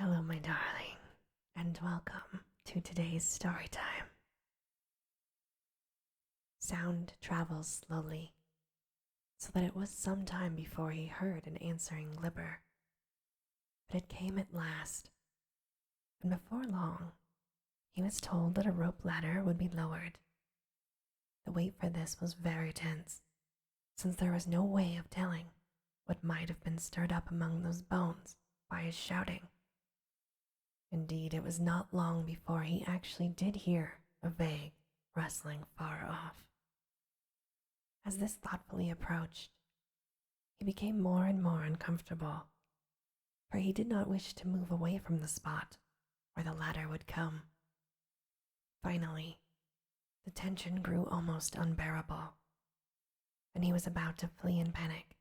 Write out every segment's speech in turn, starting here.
Hello, my darling, and welcome to today's story time. Sound travels slowly, so that it was some time before he heard an answering glimmer. But it came at last, and before long, he was told that a rope ladder would be lowered. The wait for this was very tense, since there was no way of telling what might have been stirred up among those bones by his shouting. Indeed, it was not long before he actually did hear a vague rustling far off. As this thoughtfully approached, he became more and more uncomfortable, for he did not wish to move away from the spot where the ladder would come. Finally, the tension grew almost unbearable, and he was about to flee in panic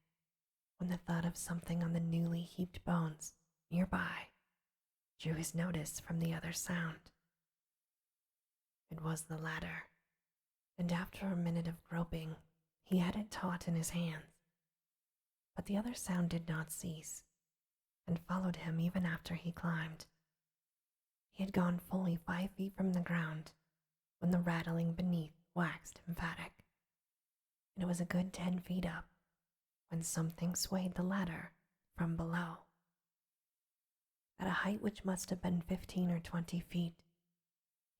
when the thud of something on the newly heaped bones nearby drew his notice from the other sound. It was the ladder, and after a minute of groping, he had it taut in his hands. But the other sound did not cease, and followed him even after he climbed. He had gone fully 5 feet from the ground when the rattling beneath waxed emphatic, and it was a good 10 feet up when something swayed the ladder from below. At a height which must have been 15 or 20 feet,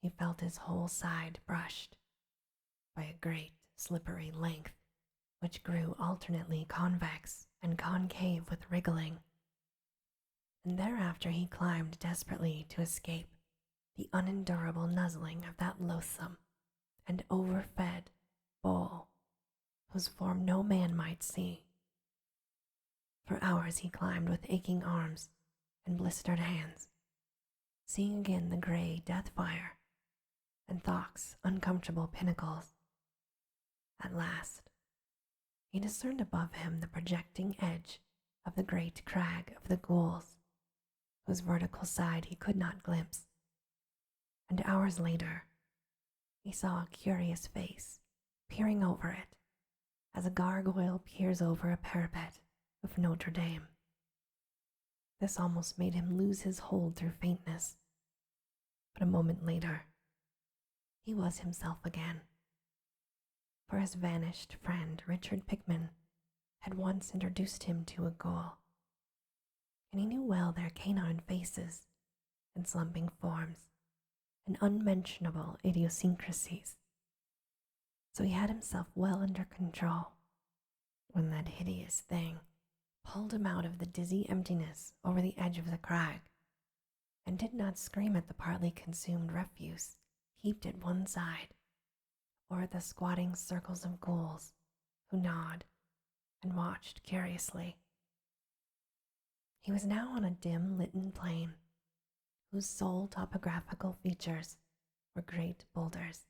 he felt his whole side brushed by a great slippery length which grew alternately convex and concave with wriggling. And thereafter he climbed desperately to escape the unendurable nuzzling of that loathsome and overfed bull whose form no man might see. For hours he climbed with aching arms and blistered hands, seeing again the gray death fire and Thok's uncomfortable pinnacles. At last, he discerned above him the projecting edge of the great crag of the ghouls, whose vertical side he could not glimpse, and hours later, he saw a curious face peering over it as a gargoyle peers over a parapet of Notre Dame. This almost made him lose his hold through faintness, but a moment later, he was himself again. For his vanished friend Richard Pickman had once introduced him to a ghoul, and he knew well their canine faces and slumping forms and unmentionable idiosyncrasies. So he had himself well under control when that hideous thing pulled him out of the dizzy emptiness over the edge of the crag, and did not scream at the partly consumed refuse heaped at one side, or at the squatting circles of ghouls who gnawed and watched curiously. He was now on a dim litten plain, whose sole topographical features were great boulders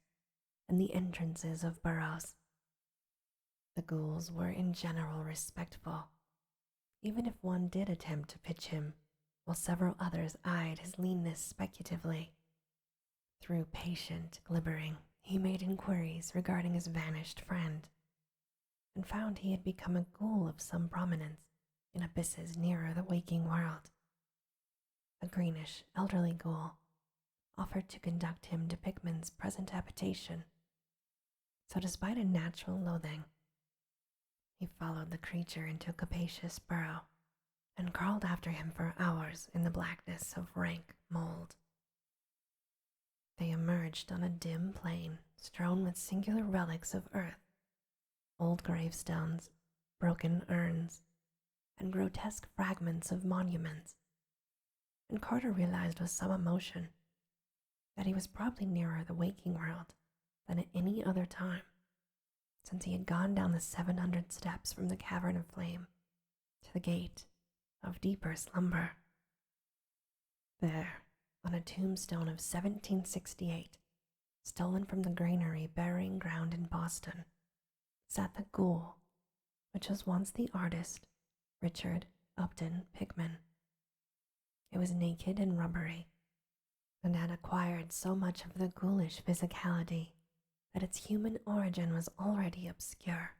and the entrances of burrows. The ghouls were in general respectful, even if one did attempt to pitch him, while several others eyed his leanness speculatively. Through patient glibbering, he made inquiries regarding his vanished friend, and found he had become a ghoul of some prominence in abysses nearer the waking world. A greenish, elderly ghoul offered to conduct him to Pickman's present habitation, so despite a natural loathing, he followed the creature into a capacious burrow and crawled after him for hours in the blackness of rank mold. They emerged on a dim plain strewn with singular relics of earth, old gravestones, broken urns, and grotesque fragments of monuments, and Carter realized with some emotion that he was probably nearer the waking world than at any other time, since he had gone down the 700 steps from the cavern of flame to the gate of deeper slumber. There, on a tombstone of 1768, stolen from the granary burying ground in Boston, sat the ghoul which was once the artist Richard Upton Pickman. It was naked and rubbery, and had acquired so much of the ghoulish physicality that its human origin was already obscure.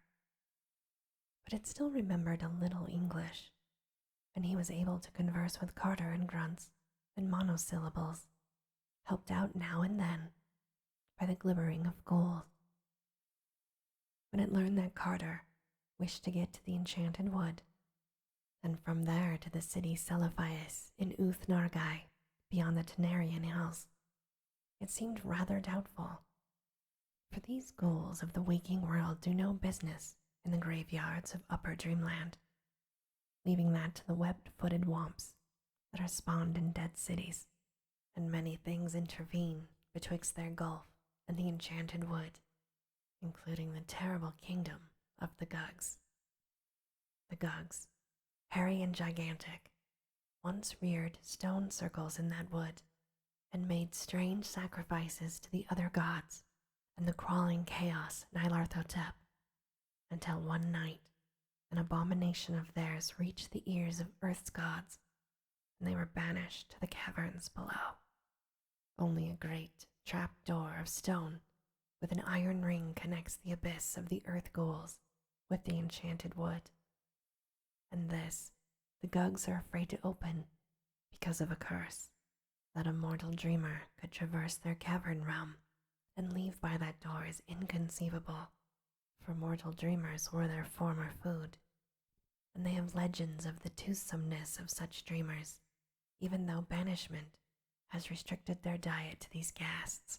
But it still remembered a little English, and he was able to converse with Carter in grunts in monosyllables, helped out now and then by the glimmering of gold. When it learned that Carter wished to get to the enchanted wood, and from there to the city Celophias in Uth-Nargai beyond the Tenarian Hills, it seemed rather doubtful, for these ghouls of the waking world do no business in the graveyards of Upper Dreamland, leaving that to the web-footed womps that are spawned in dead cities, and many things intervene betwixt their gulf and the enchanted wood, including the terrible kingdom of the Gugs. The Gugs, hairy and gigantic, once reared stone circles in that wood and made strange sacrifices to the other gods and the crawling chaos Nyarlathotep, until one night an abomination of theirs reached the ears of Earth's gods, and they were banished to the caverns below. Only a great trap door of stone with an iron ring connects the abyss of the earth ghouls with the enchanted wood, and this the Gugs are afraid to open because of a curse that a mortal dreamer could traverse their cavern realm and leave by that door is inconceivable, for mortal dreamers were their former food, and they have legends of the toothsomeness of such dreamers, even though banishment has restricted their diet to these ghasts,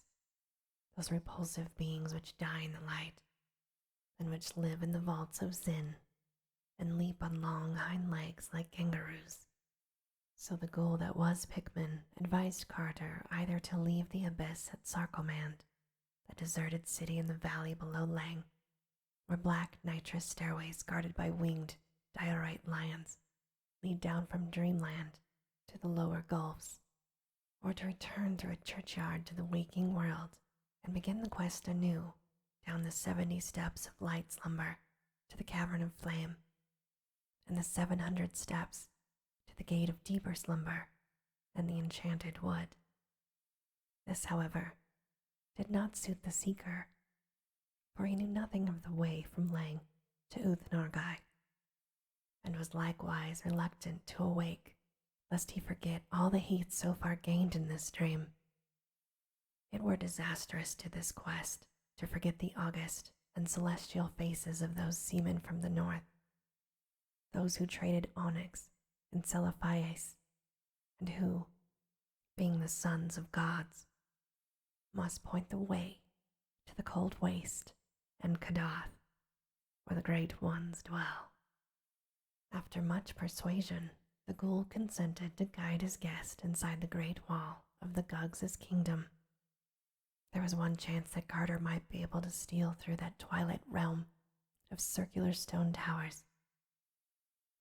those repulsive beings which die in the light, and which live in the vaults of Zin, and leap on long hind legs like kangaroos. So the ghoul that was Pickman advised Carter either to leave the abyss at Sarkomand, the deserted city in the valley below Leng, where black nitrous stairways guarded by winged diorite lions lead down from Dreamland to the lower gulfs, or to return through a churchyard to the waking world and begin the quest anew down the 70 steps of light slumber to the cavern of flame, and the 700 steps to the gate of deeper slumber and the enchanted wood. This, however, did not suit the seeker, for he knew nothing of the way from Leng to Uth-Nargai, and was likewise reluctant to awake, lest he forget all the heat so far gained in this dream. It were disastrous to this quest to forget the august and celestial faces of those seamen from the north, those who traded onyx and Celophias, and who, being the sons of gods, must point the way to the cold waste and Kadath, where the great ones dwell. After much persuasion, the ghoul consented to guide his guest inside the great wall of the Gugs' kingdom. There was one chance that Carter might be able to steal through that twilight realm of circular stone towers,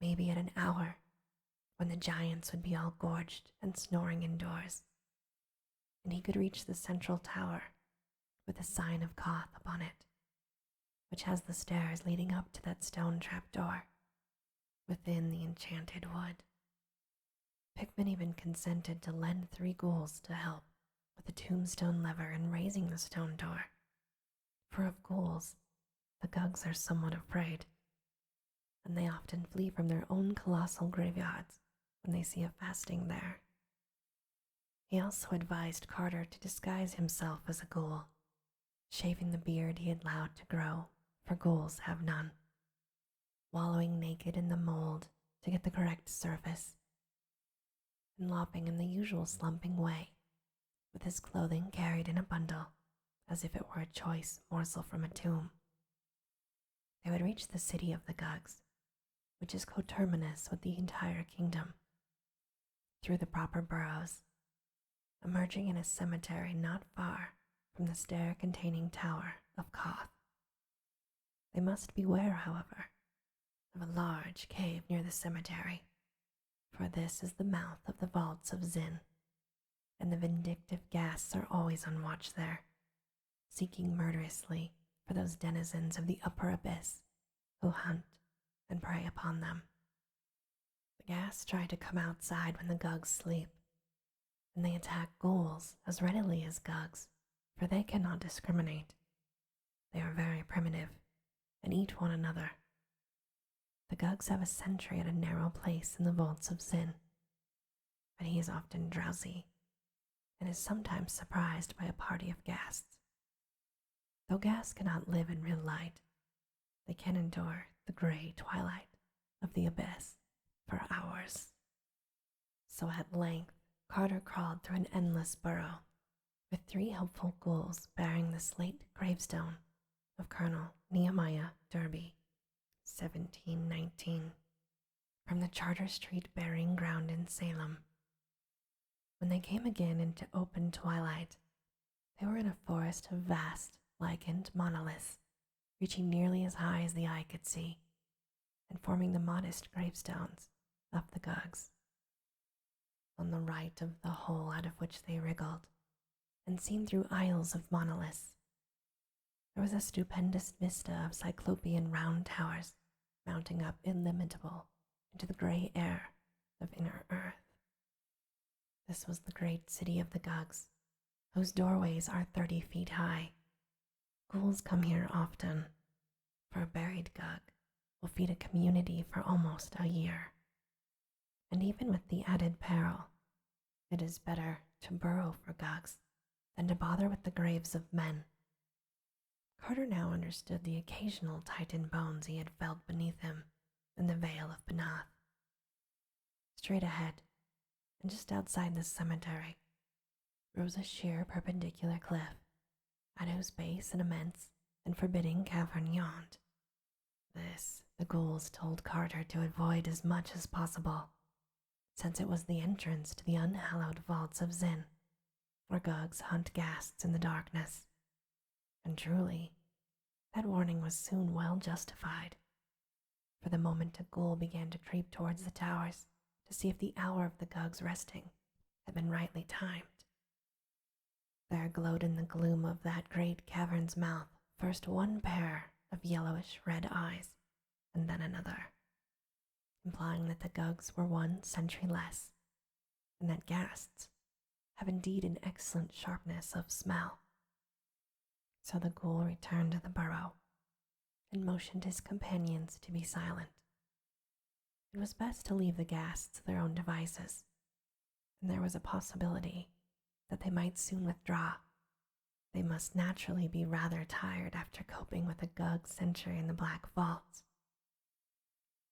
maybe at an hour when the giants would be all gorged and snoring indoors, and he could reach the central tower with a sign of Koth upon it, which has the stairs leading up to that stone trapdoor within the enchanted wood. Pickman even consented to lend 3 ghouls to help with the tombstone lever in raising the stone door, for of ghouls the Gugs are somewhat afraid, and they often flee from their own colossal graveyards when they see a fasting there. He also advised Carter to disguise himself as a ghoul, shaving the beard he had allowed to grow, for ghouls have none, wallowing naked in the mold to get the correct surface, and lopping in the usual slumping way, with his clothing carried in a bundle as if it were a choice morsel from a tomb. They would reach the city of the Gugs, which is coterminous with the entire kingdom, through the proper burrows, emerging in a cemetery not far from the stair-containing tower of Koth. They must beware, however, of a large cave near the cemetery, for this is the mouth of the vaults of Zin, and the vindictive ghasts are always on watch there, seeking murderously for those denizens of the upper abyss who hunt and prey upon them. The ghasts try to come outside when the Gugs sleep, and they attack ghouls as readily as Gugs, for they cannot discriminate. They are very primitive and eat one another. The Gugs have a sentry at a narrow place in the vaults of Zin, but he is often drowsy and is sometimes surprised by a party of ghasts. Though ghasts cannot live in real light, they can endure the gray twilight of the abyss for hours. So at length, Carter crawled through an endless burrow, with 3 helpful ghouls bearing the slate gravestone of Colonel Nehemiah Derby, 1719, from the Charter Street burying ground in Salem. When they came again into open twilight, they were in a forest of vast, lichened monoliths, reaching nearly as high as the eye could see, and forming the modest gravestones of the Gugs. On the right of the hole out of which they wriggled, and seen through aisles of monoliths, there was a stupendous vista of cyclopean round towers mounting up illimitable into the gray air of inner earth. This was the great city of the Gugs, whose doorways are 30 feet high. Ghouls come here often, for a buried Gug will feed a community for almost a year. And even with the added peril, it is better to burrow for Gugs than to bother with the graves of men. Carter now understood the occasional Titan bones he had felt beneath him in the Vale of Benath. Straight ahead, and just outside the cemetery, rose a sheer perpendicular cliff, at whose base an immense and forbidding cavern yawned. This the ghouls told Carter to avoid as much as possible, since it was the entrance to the unhallowed vaults of Zin, where Gugs hunt ghasts in the darkness. And truly, that warning was soon well justified, for the moment a ghoul began to creep towards the towers to see if the hour of the Gugs' resting had been rightly timed. There glowed in the gloom of that great cavern's mouth first one pair of yellowish red eyes, and then another, implying that the Gugs were 1 century less, and that ghasts have indeed an excellent sharpness of smell. So the ghoul returned to the burrow and motioned his companions to be silent. It was best to leave the ghasts to their own devices, and there was a possibility that they might soon withdraw. They must naturally be rather tired after coping with a Gug century in the Black Vaults.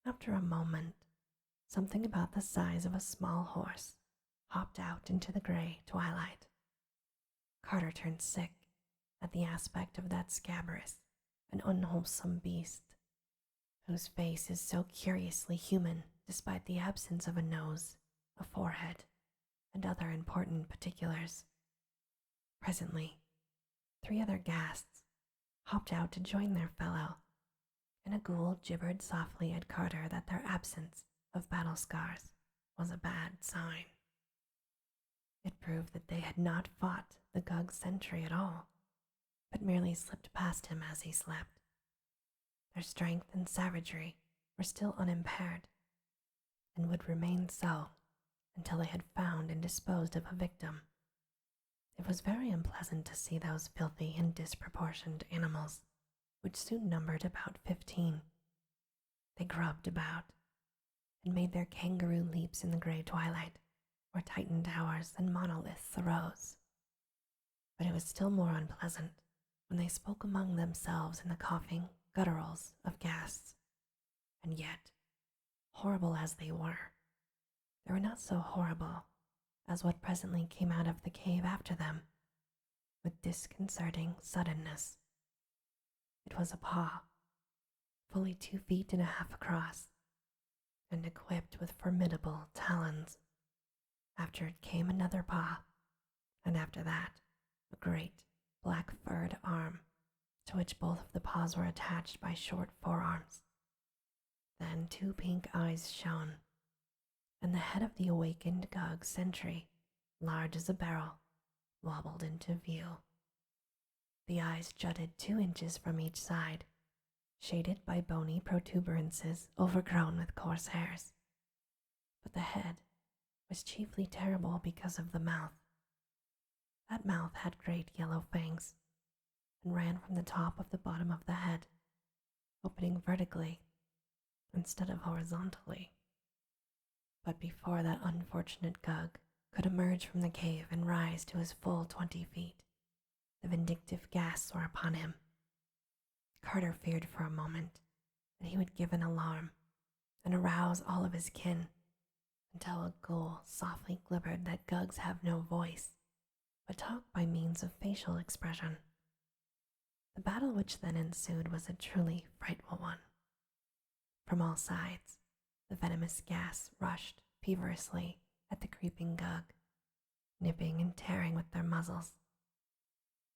After a moment, something about the size of a small horse hopped out into the gray twilight. Carter turned sick at the aspect of that scabrous and unwholesome beast, whose face is so curiously human despite the absence of a nose, a forehead, and other important particulars. Presently, 3 other ghasts hopped out to join their fellow, and a ghoul gibbered softly at Carter that their absence of battle scars was a bad sign. It proved that they had not fought the Gug sentry at all, but merely slipped past him as he slept. Their strength and savagery were still unimpaired, and would remain so until they had found and disposed of a victim. It was very unpleasant to see those filthy and disproportioned animals, which soon numbered about 15. They grubbed about, and made their kangaroo leaps in the gray twilight, where Titan towers and monoliths arose. But it was still more unpleasant when they spoke among themselves in the coughing gutturals of ghasts. And yet, horrible as they were not so horrible as what presently came out of the cave after them, with disconcerting suddenness. It was a paw, fully 2.5 feet across, and equipped with formidable talons. After it came another paw, and after that, a great black-furred arm, to which both of the paws were attached by short forearms. Then 2 pink eyes shone, and the head of the awakened Gug sentry, large as a barrel, wobbled into view. The eyes jutted 2 inches from each side, shaded by bony protuberances overgrown with coarse hairs. But the head was chiefly terrible because of the mouth. That mouth had great yellow fangs, and ran from the top of the bottom of the head, opening vertically instead of horizontally. But before that unfortunate Gug could emerge from the cave and rise to his full 20 feet, the vindictive ghasts were upon him. Carter feared for a moment that he would give an alarm and arouse all of his kin until a ghoul softly glibbered that Gugs have no voice, but talk by means of facial expression. The battle which then ensued was a truly frightful one. From all sides, the venomous gas rushed feverishly at the creeping Gug, nipping and tearing with their muzzles.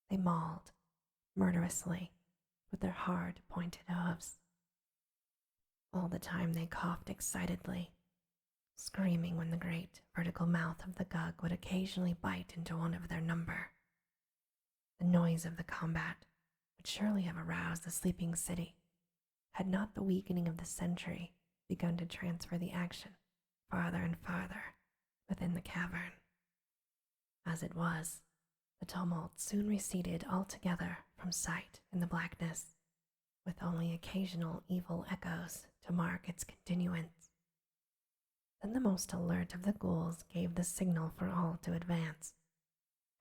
They mauled murderously with their hard, pointed hooves. All the time they coughed excitedly, screaming when the great vertical mouth of the Gug would occasionally bite into one of their number. The noise of the combat would surely have aroused the sleeping city, had not the weakening of the century begun to transfer the action farther and farther within the cavern. As it was, the tumult soon receded altogether from sight in the blackness, with only occasional evil echoes to mark its continuance. Then the most alert of the ghouls gave the signal for all to advance,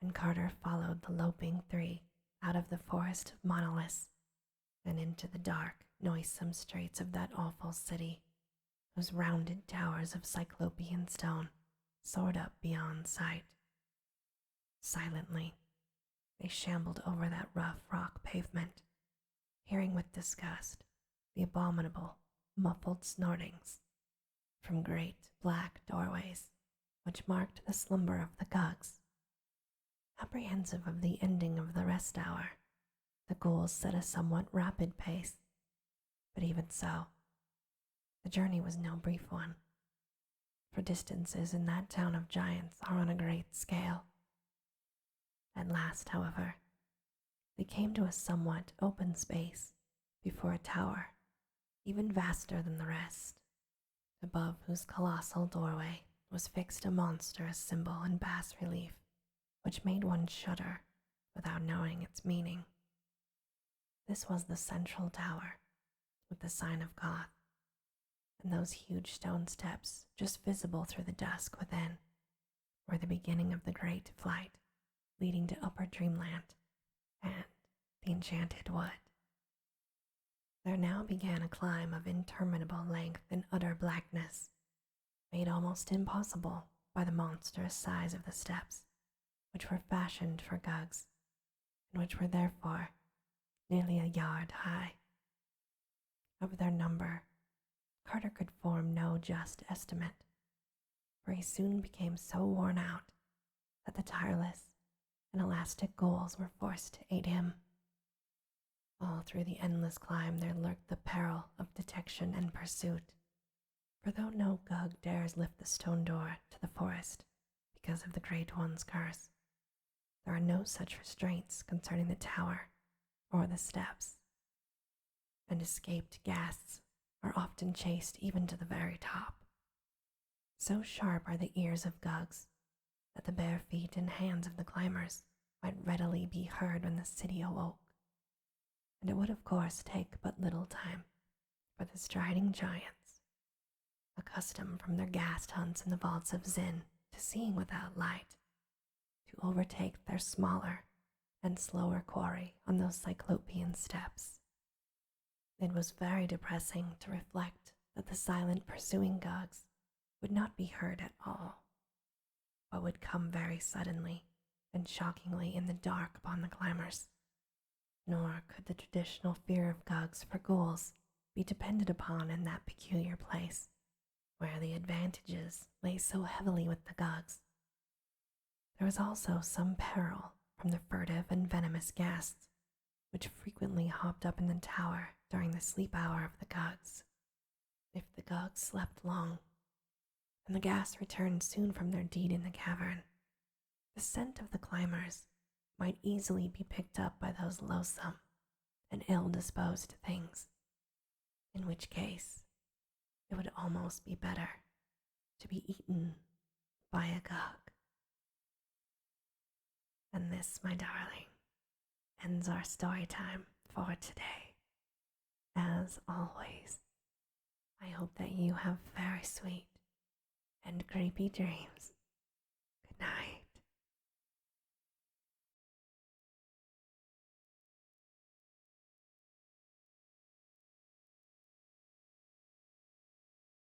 and Carter followed the loping three out of the forest of monoliths and into the dark, noisome streets of that awful city, whose rounded towers of cyclopean stone soared up beyond sight. Silently, they shambled over that rough rock pavement, hearing with disgust the abominable, muffled snortings from great black doorways which marked the slumber of the Gugs. Apprehensive of the ending of the rest hour, the ghouls set a somewhat rapid pace, but even so, the journey was no brief one, for distances in that town of giants are on a great scale. At last, however, they came to a somewhat open space before a tower, even vaster than the rest, above whose colossal doorway was fixed a monstrous symbol in bas relief, which made one shudder without knowing its meaning. This was the central tower, with the sign of Koth, and those huge stone steps just visible through the dusk within were the beginning of the great flight leading to Upper Dreamland and the Enchanted Wood. There now began a climb of interminable length in utter blackness, made almost impossible by the monstrous size of the steps, which were fashioned for Gugs, and which were therefore nearly a yard high. Of their number, Carter could form no just estimate, for he soon became so worn out that the tireless and elastic ghouls were forced to aid him. All through the endless climb there lurked the peril of detection and pursuit, for though no Gug dares lift the stone door to the forest because of the Great One's curse, there are no such restraints concerning the tower or the steps, and escaped ghasts are often chased even to the very top. So sharp are the ears of Gugs that the bare feet and hands of the climbers might readily be heard when the city awoke, and it would of course take but little time for the striding giants, accustomed from their ghast hunts in the vaults of Zin to seeing without light, to overtake their smaller and slower quarry on those cyclopean steps. It was very depressing to reflect that the silent pursuing Gugs would not be heard at all, but would come very suddenly and shockingly in the dark upon the climbers. Nor could the traditional fear of Gugs for ghouls be depended upon in that peculiar place, where the advantages lay so heavily with the Gugs. There was also some peril from the furtive and venomous ghasts, which frequently hopped up in the tower during the sleep hour of the Gugs. If the Gugs slept long, and the ghasts returned soon from their deed in the cavern, the scent of the climbers might easily be picked up by those loathsome and ill-disposed things, in which case it would almost be better to be eaten by a Gug. And this, my darling, ends our story time for today. As always, I hope that you have very sweet and creepy dreams.